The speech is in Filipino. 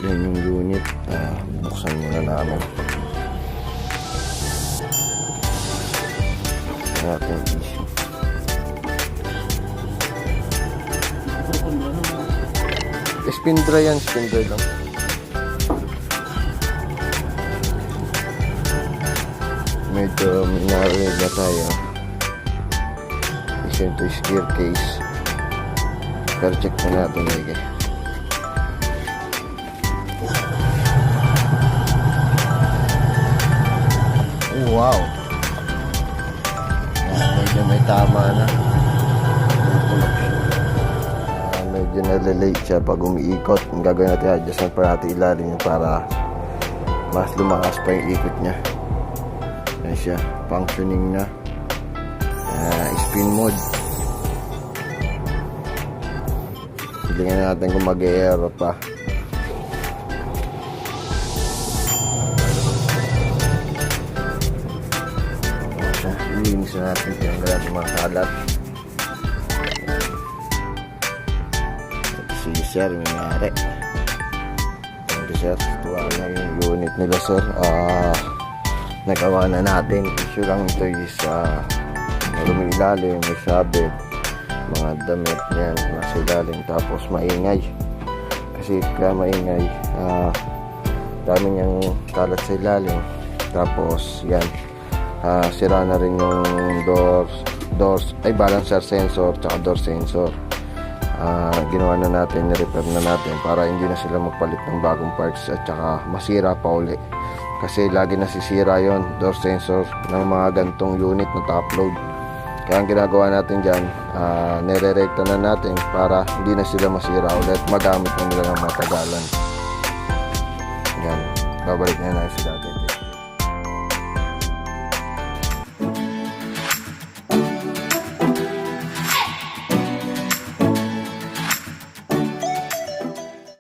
Yan yung unit. Buksan muna namin. Natin issue. Spin dry yan. Spin dry lang. Medyo minarinig na tayo. Isa ito is gear case. Pero check mo natin lagi. Wow! Medyo may tama na. Medyo nalilate siya pag umiikot. Ang gagawin natin, adjustment para natin ilalim para mas lumakas pa yung ikot niya. Ayan siya, functioning na. Spin mode. Pilingan natin kung mag-aero pa. Ilinis na natin tinanggal natin mga kalat. Ito si sir, may nari. Ito sir, tuwa na yung unit nila sir. Nagawa na natin. Issue lang ito is marumi ilalim, may sabit, mga damit yan, nasa ilalim. Tapos maingay. Kasi kaya maingay, dami niyang kalat sa ilalim. Tapos yan, sira na rin yung balancer sensor tsaka door sensor. Ginawa na natin, ni-repair na natin para hindi na sila magpalit ng bagong parts at tsaka masira pa uli. Kasi lagi nasisira yon door sensor ng mga gantong unit na top load. Kaya ang ginagawa natin dyan, nire-recta na natin para hindi na sila masira ulit, magamit na nila ng matagalan. Yan, babalik na natin sa dati.